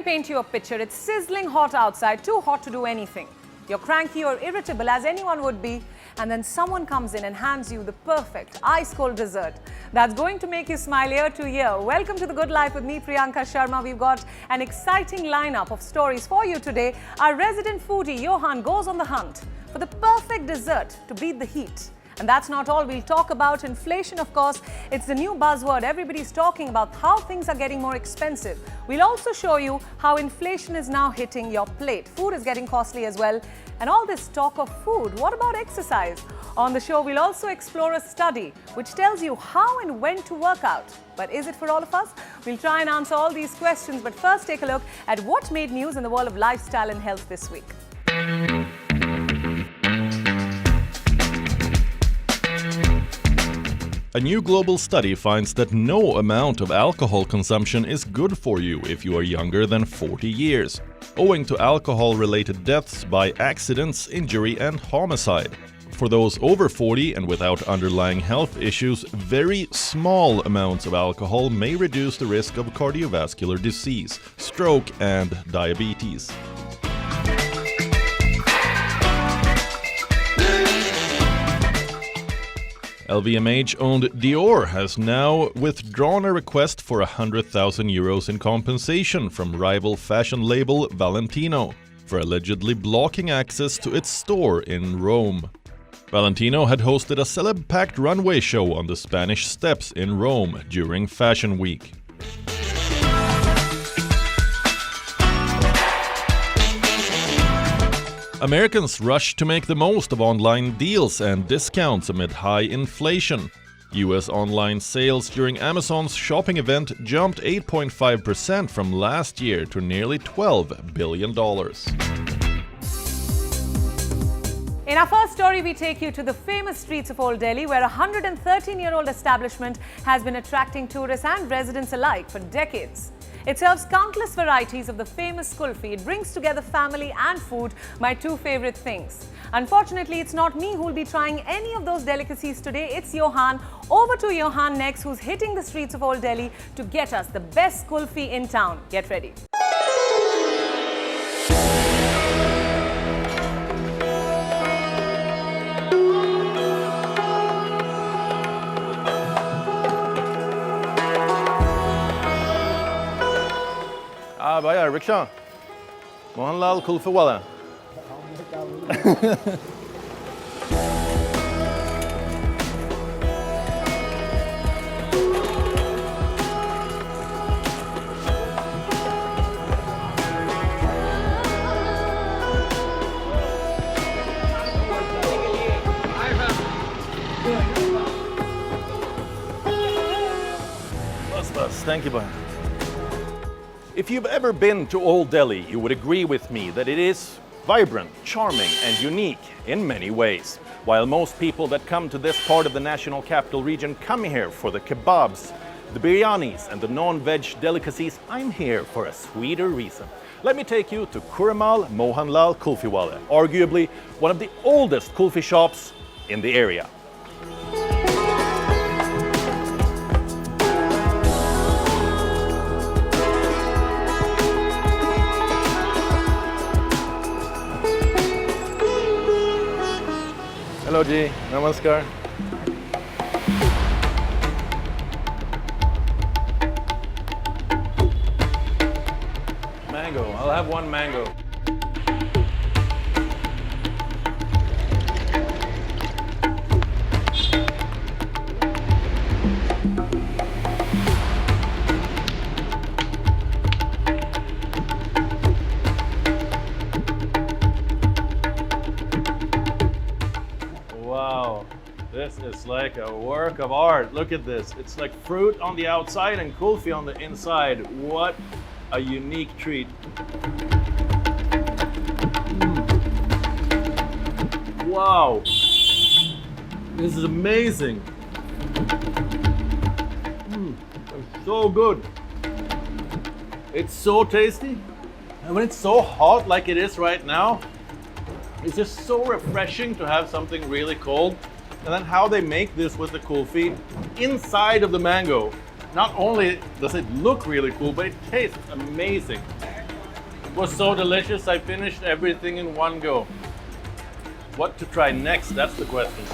paint you a picture. It's sizzling hot outside, too hot to do anything. You're cranky or irritable, as anyone would be, and then someone comes in and hands you the perfect ice-cold dessert that's going to make you smile ear to ear. Welcome to The Good Life with me, Priyanka Sharma. We've got an exciting lineup of stories for you today. Our resident foodie, Johan, goes on the hunt for the perfect dessert to beat the heat. And that's not all. We'll talk about inflation, of course. It's the new buzzword. Everybody's talking about how things are getting more expensive. We'll also show you how inflation is now hitting your plate. Food is getting costly as well. And all this talk of food, what about exercise? On the show, we'll also explore a study which tells you how and when to work out. But is it for all of us? We'll try and answer all these questions. But first, take a look at what made news in the world of lifestyle and health this week. A new global study finds that no amount of alcohol consumption is good for you if you are younger than 40 years, owing to alcohol-related deaths by accidents, injury and homicide. For those over 40 and without underlying health issues, very small amounts of alcohol may reduce the risk of cardiovascular disease, stroke and diabetes. LVMH-owned Dior has now withdrawn a request for 100,000 euros in compensation from rival fashion label Valentino for allegedly blocking access to its store in Rome. Valentino had hosted a celeb-packed runway show on the Spanish Steps in Rome during Fashion Week. Americans rush to make the most of online deals and discounts amid high inflation. US online sales during Amazon's shopping event jumped 8.5% from last year to nearly $12 billion. In our first story, we take you to the famous streets of Old Delhi, where a 113-year-old establishment has been attracting tourists and residents alike for decades. It serves countless varieties of the famous Kulfi. It brings together family and food, my two favorite things. Unfortunately, it's not me who'll be trying any of those delicacies today. It's Johan. Over to Johan next, who's hitting the streets of Old Delhi to get us the best Kulfi in town. Get ready. भैया rickshaw Mohanlal kulfi वाला बस thank you bhai. If you've ever been to Old Delhi, you would agree with me that it is vibrant, charming and unique in many ways. While most people that come to this part of the national capital region come here for the kebabs, the biryanis and the non-veg delicacies, I'm here for a sweeter reason. Let me take you to Kuremal Mohanlal Kulfiwala, arguably one of the oldest kulfi shops in the area. Hello ji, namaskar. Mango, I'll have one mango. Wow, this is like a work of art. Look at this. It's like fruit on the outside and kulfi on the inside. What a unique treat. Wow, this is amazing. It's so good. It's so tasty. And when it's so hot like it is right now, it's just so refreshing to have something really cold. And then how they make this with the kulfi inside of the mango. Not only does it look really cool, but it tastes amazing. was so delicious, I finished everything in one go. What to try next? That's the question.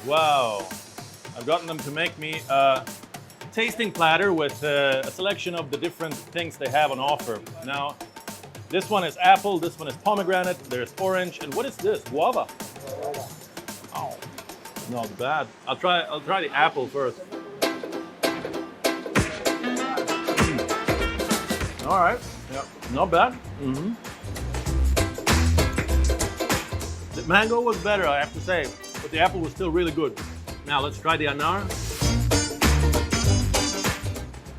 Wow, I've gotten them to make me a tasting platter with a selection of the different things they have on offer. Now, this one is apple, this one is pomegranate, there's orange, and what is this? Guava? Oh, not bad. I'll try the apple first. All right, yeah, not bad. The mango was better, I have to say. But the apple was still really good. Now let's try the anar.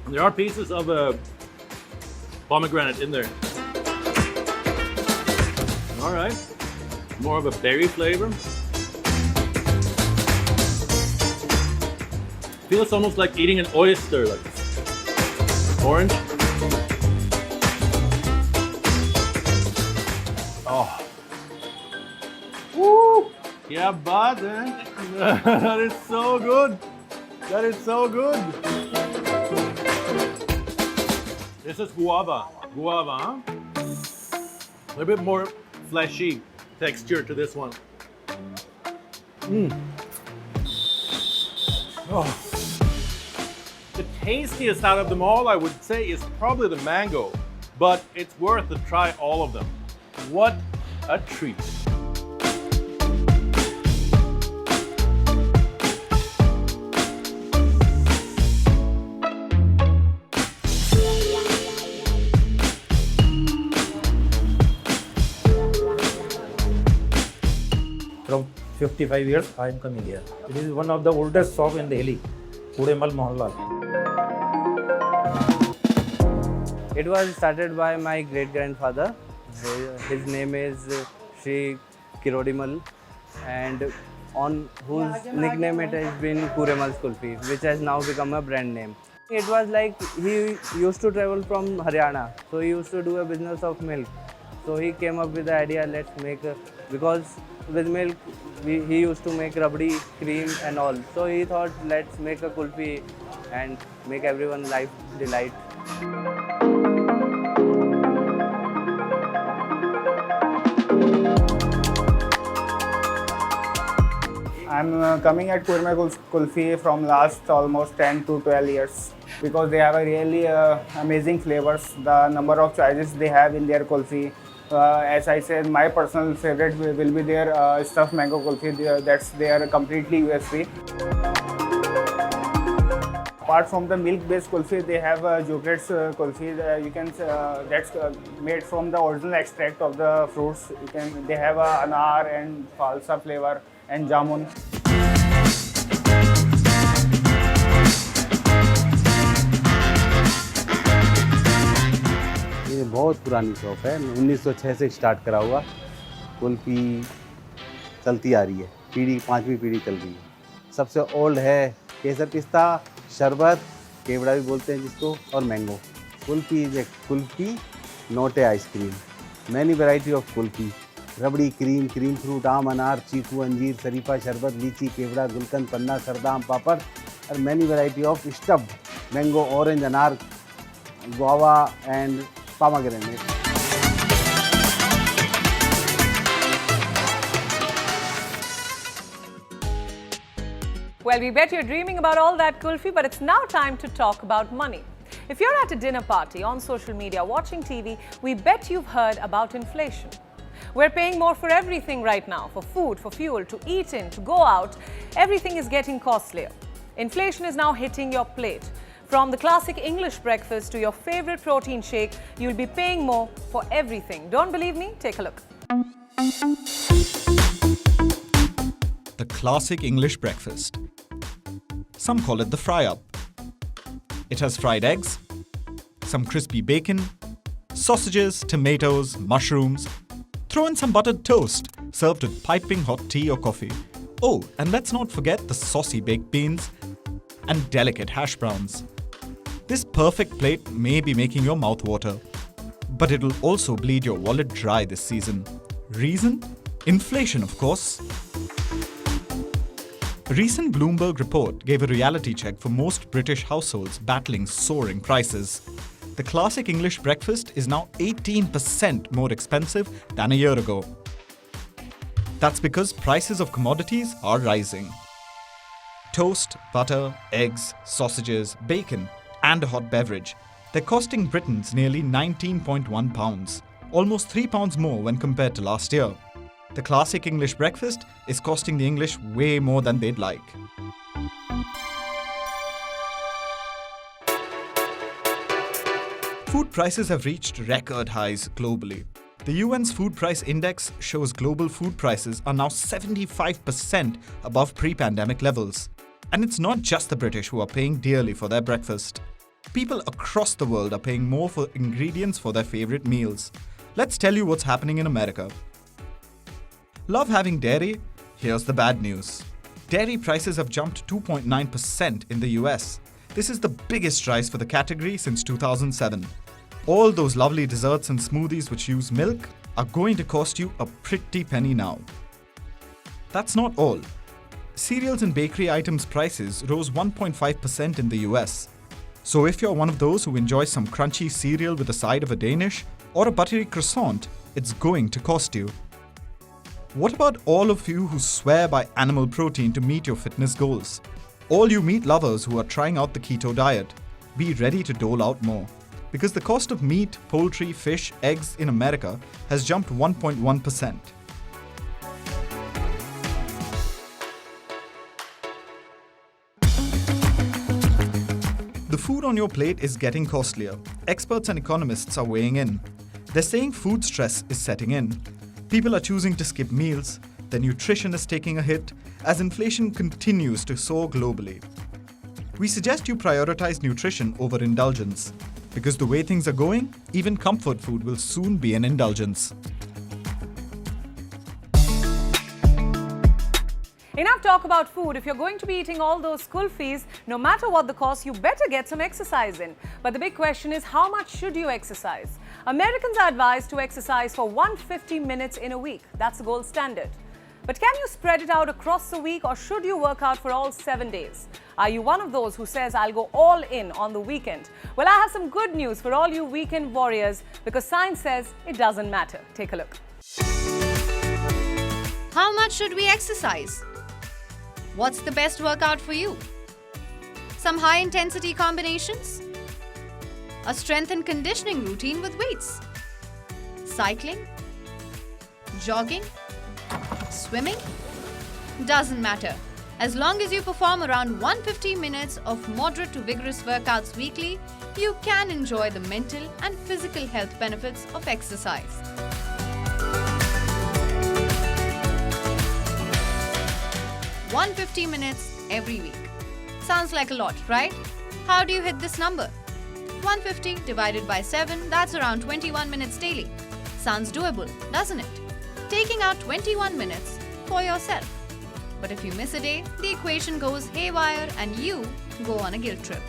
And there are pieces of pomegranate in there. All right, more of a berry flavor. Feels almost like eating an oyster, like orange. Oh. Woo! Yeah, but that is so good. That is so good. This is guava. Guava, huh? A little bit more fleshy texture to this one. Oh. The tastiest out of them all, I would say, is probably the mango, but it's worth to try all of them. What a treat. From 55 years, I am coming here. It is one of the oldest shop in Delhi, Kuremal Mohalla. It was started by my great-grandfather. His name is Shri Kuremal, and on whose nickname it has been Kuremal Kulfi, which has now become a brand name. It was like he used to travel from Haryana, so he used to do a business of milk. So he came up with the idea, let's make because with milk he used to make rabdi, cream and all. So he thought, let's make a kulfi and make everyone life delight. I'm coming at Kuremal Kulfi from last almost 10 to 12 years because they have a really amazing flavors. The number of choices they have in their kulfi. As I said, my personal favorite will be their stuffed mango kulfi. That's their completely USP. Apart from the milk-based kulfi, they have Jogurt's kulfi. That's made from the original extract of the fruits. They have anar and falsa flavor and jamun. ये बहुत पुरानी shop है, 1906 से start करा हुआ कुल्फी चलती आ रही है, पीढ़ी 5वीं पीढ़ी चल रही है। सबसे ओल्ड है केसर पिस्ता, शरबत, केवड़ा भी बोलते हैं जिसको, और mango. Kulfi is a kulfi, not a ice cream. Many variety of kulfi, rabri, cream, cream fruit, आम, अनार, चीकू, अंजीर, शरीफा, शरबत, लीची, केवड़ा, गुलकंद, पन्ना, सरदाम, पापड़, और many variety of stuffed mango, orange, anar, guava and pomegranate. Well, we bet you're dreaming about all that kulfi, but it's now time to talk about money. If you're at a dinner party, on social media, watching TV, we bet you've heard about inflation. We're paying more for everything right now, for food, for fuel, to eat in, to go out. Everything is getting costlier. Inflation is now hitting your plate. From the classic English breakfast to your favorite protein shake, you'll be paying more for everything. Don't believe me? Take a look. The classic English breakfast. some call it the fry-up. It has fried eggs, some crispy bacon, sausages, tomatoes, mushrooms. Throw in some buttered toast, served with piping hot tea or coffee. Oh, and let's not forget the saucy baked beans and delicate hash browns. This perfect plate may be making your mouth water, but it'll also bleed your wallet dry this season. Reason? Inflation, of course. A recent Bloomberg report gave a reality check for most British households battling soaring prices. The classic English breakfast is now 18% more expensive than a year ago. That's because prices of commodities are rising. Toast, butter, eggs, sausages, bacon, and a hot beverage. They're costing Britons nearly £19.1, almost £3 more when compared to last year. The classic English breakfast is costing the English way more than they'd like. Food prices have reached record highs globally. The UN's Food Price Index shows global food prices are now 75% above pre-pandemic levels. And it's not just the British who are paying dearly for their breakfast. People across the world are paying more for ingredients for their favorite meals. Let's tell you what's happening in America. Love having dairy? Here's the bad news. Dairy prices have jumped 2.9% in the US. This is the biggest rise for the category since 2007. All those lovely desserts and smoothies which use milk are going to cost you a pretty penny now. That's not all. Cereals and bakery items prices rose 1.5% in the US. So if you're one of those who enjoys some crunchy cereal with a side of a Danish or a buttery croissant, it's going to cost you. What about all of you who swear by animal protein to meet your fitness goals? All you meat lovers who are trying out the keto diet, be ready to dole out more. Because the cost of meat, poultry, fish, eggs in America has jumped 1.1%. The food on your plate is getting costlier. Experts and economists are weighing in. They're saying food stress is setting in. People are choosing to skip meals. Their nutrition is taking a hit as inflation continues to soar globally. We suggest you prioritize nutrition over indulgence. Because the way things are going, even comfort food will soon be an indulgence. Enough talk about food. If you're going to be eating all those kulfis, no matter what the cost, you better get some exercise in. But the big question is, how much should you exercise? Americans are advised to exercise for 150 minutes in a week. That's the gold standard. But can you spread it out across the week, or should you work out for all 7 days? Are you one of those who says, I'll go all in on the weekend? Well, I have some good news for all you weekend warriors, because science says it doesn't matter. Take a look. How much should we exercise? What's the best workout for you? Some high-intensity combinations? A strength and conditioning routine with weights? Cycling? Jogging? Swimming? Doesn't matter. As long as you perform around 150 minutes of moderate to vigorous workouts weekly, you can enjoy the mental and physical health benefits of exercise. "150 minutes every week." Sounds like a lot, right? How do you hit this number? 150 divided by 7, that's around 21 minutes daily. Sounds doable, doesn't it? Taking out 21 minutes for yourself. But if you miss a day, the equation goes haywire and you go on a guilt trip.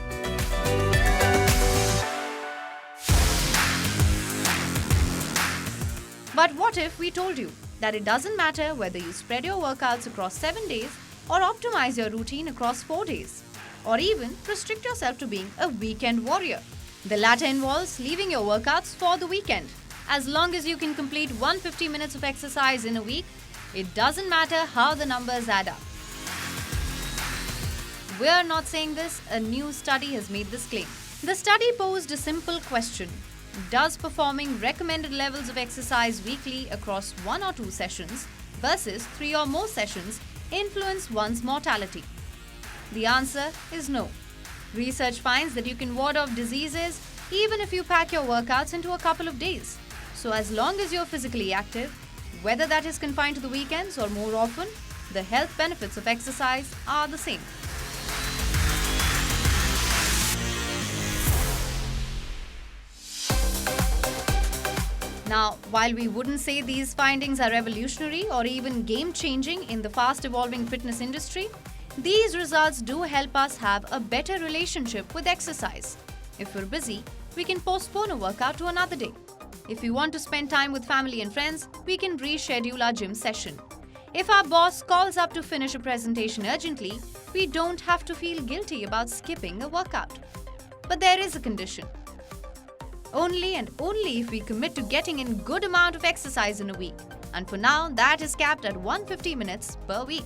But what if we told you that it doesn't matter whether you spread your workouts across 7 days or optimize your routine across 4 days, or even restrict yourself to being a weekend warrior? The latter involves leaving your workouts for the weekend. As long as you can complete 150 minutes of exercise in a week, it doesn't matter how the numbers add up. We're not saying this, a new study has made this claim. The study posed a simple question: does performing recommended levels of exercise weekly across 1 or 2 sessions versus 3 or more sessions influence one's mortality? The answer is no. Research finds that you can ward off diseases even if you pack your workouts into a couple of days. So as long as you're physically active, whether that is confined to the weekends or more often, the health benefits of exercise are the same. Now, while we wouldn't say these findings are revolutionary or even game-changing in the fast-evolving fitness industry, these results do help us have a better relationship with exercise. If we're busy, we can postpone a workout to another day. If we want to spend time with family and friends, we can reschedule our gym session. If our boss calls up to finish a presentation urgently, we don't have to feel guilty about skipping a workout. But there is a condition. Only and only if we commit to getting in good amount of exercise in a week. And for now, that is capped at 150 minutes per week.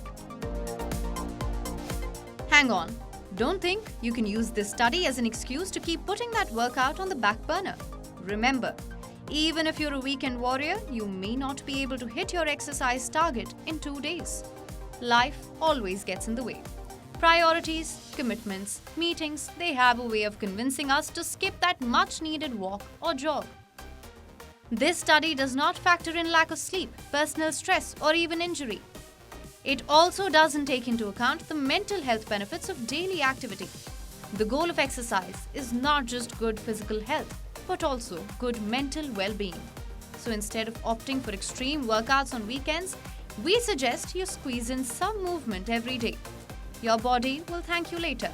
Hang on. Don't think you can use this study as an excuse to keep putting that workout on the back burner. Remember, even if you're a weekend warrior, you may not be able to hit your exercise target in 2 days. Life always gets in the way. Priorities, commitments, meetings, they have a way of convincing us to skip that much-needed walk or jog. This study does not factor in lack of sleep, personal stress, or even injury. It also doesn't take into account the mental health benefits of daily activity. The goal of exercise is not just good physical health, but also good mental well-being. So instead of opting for extreme workouts on weekends, we suggest you squeeze in some movement every day. Your body will thank you later.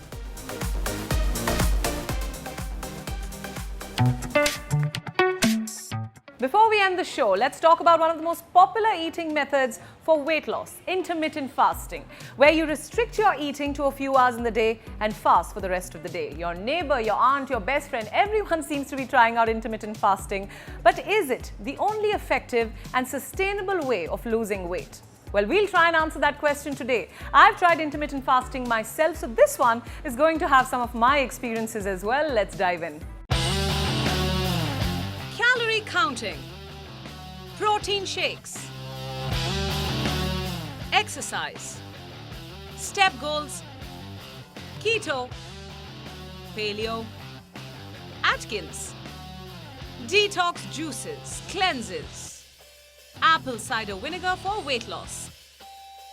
Before we end the show, let's talk about one of the most popular eating methods for weight loss, intermittent fasting, where you restrict your eating to a few hours in the day and fast for the rest of the day. Your neighbor, your aunt, your best friend, everyone seems to be trying out intermittent fasting. But is it the only effective and sustainable way of losing weight? Well, we'll try and answer that question today. I've tried intermittent fasting myself, so this one is going to have some of my experiences as well. Let's dive in. Calorie counting, protein shakes, exercise, step goals, keto, paleo, Atkins, detox juices, cleanses, apple cider vinegar for weight loss,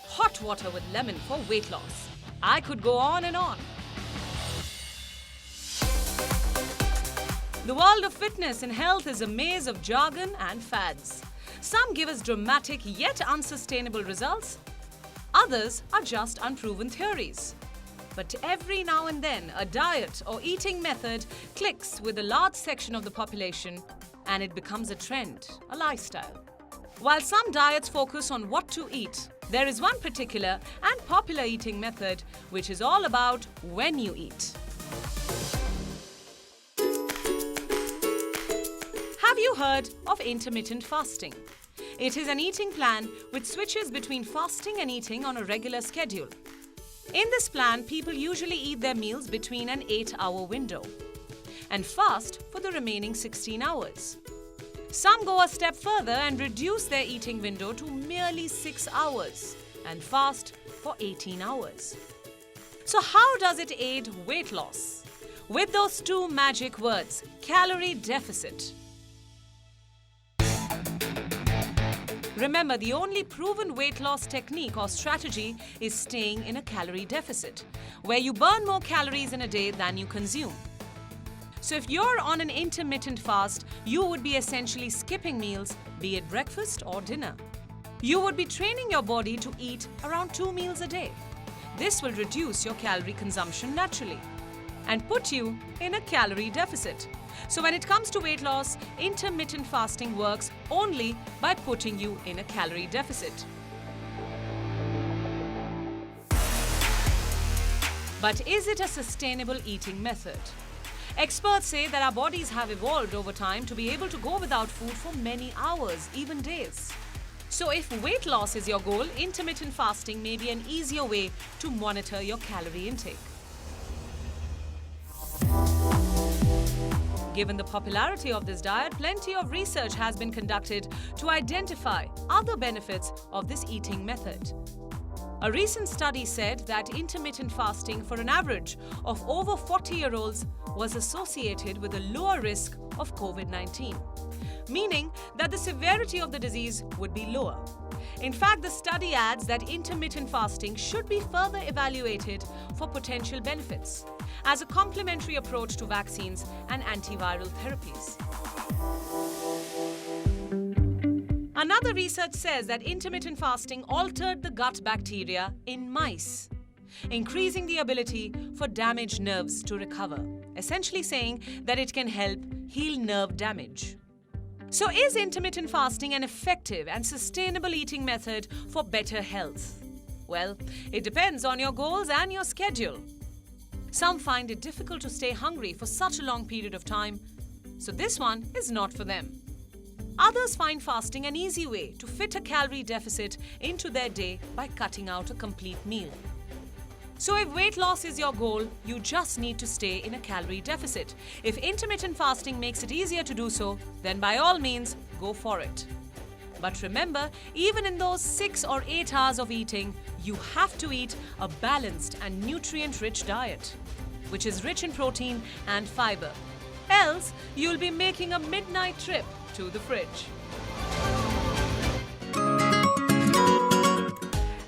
hot water with lemon for weight loss. I could go on and on. The world of fitness and health is a maze of jargon and fads. Some give us dramatic yet unsustainable results. Others are just unproven theories. But every now and then, a diet or eating method clicks with a large section of the population and it becomes a trend, a lifestyle. While some diets focus on what to eat, there is one particular and popular eating method which is all about when you eat. Have you heard of intermittent fasting? It is an eating plan which switches between fasting and eating on a regular schedule. In this plan, people usually eat their meals between an 8-hour window and fast for the remaining 16 hours. Some go a step further and reduce their eating window to merely 6 hours and fast for 18 hours. So how does it aid weight loss? With those two magic words, calorie deficit. Remember, the only proven weight loss technique or strategy is staying in a calorie deficit, where you burn more calories in a day than you consume. So if you're on an intermittent fast, you would be essentially skipping meals, be it breakfast or dinner. You would be training your body to eat around 2 meals a day. This will reduce your calorie consumption naturally and put you in a calorie deficit. So when it comes to weight loss, intermittent fasting works only by putting you in a calorie deficit. But is it a sustainable eating method? Experts say that our bodies have evolved over time to be able to go without food for many hours, even days. So if weight loss is your goal, intermittent fasting may be an easier way to monitor your calorie intake. Given the popularity of this diet, plenty of research has been conducted to identify other benefits of this eating method. A recent study said that intermittent fasting for an average of over 40-year-olds was associated with a lower risk of COVID-19, meaning that the severity of the disease would be lower. In fact, the study adds that intermittent fasting should be further evaluated for potential benefits as a complementary approach to vaccines and antiviral therapies. Another research says that intermittent fasting altered the gut bacteria in mice, increasing the ability for damaged nerves to recover, essentially saying that it can help heal nerve damage. So is intermittent fasting an effective and sustainable eating method for better health? Well, it depends on your goals and your schedule. Some find it difficult to stay hungry for such a long period of time, so this one is not for them. Others find fasting an easy way to fit a calorie deficit into their day by cutting out a complete meal. So if weight loss is your goal, you just need to stay in a calorie deficit. If intermittent fasting makes it easier to do so, then by all means, go for it. But remember, even in those 6 or 8 hours of eating, you have to eat a balanced and nutrient-rich diet, which is rich in protein and fiber. Else, you'll be making a midnight trip to the fridge.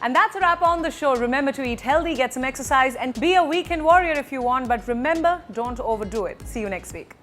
And that's a wrap on the show. Remember to eat healthy, get some exercise, and be a weekend warrior if you want. But remember, don't overdo it. See you next week.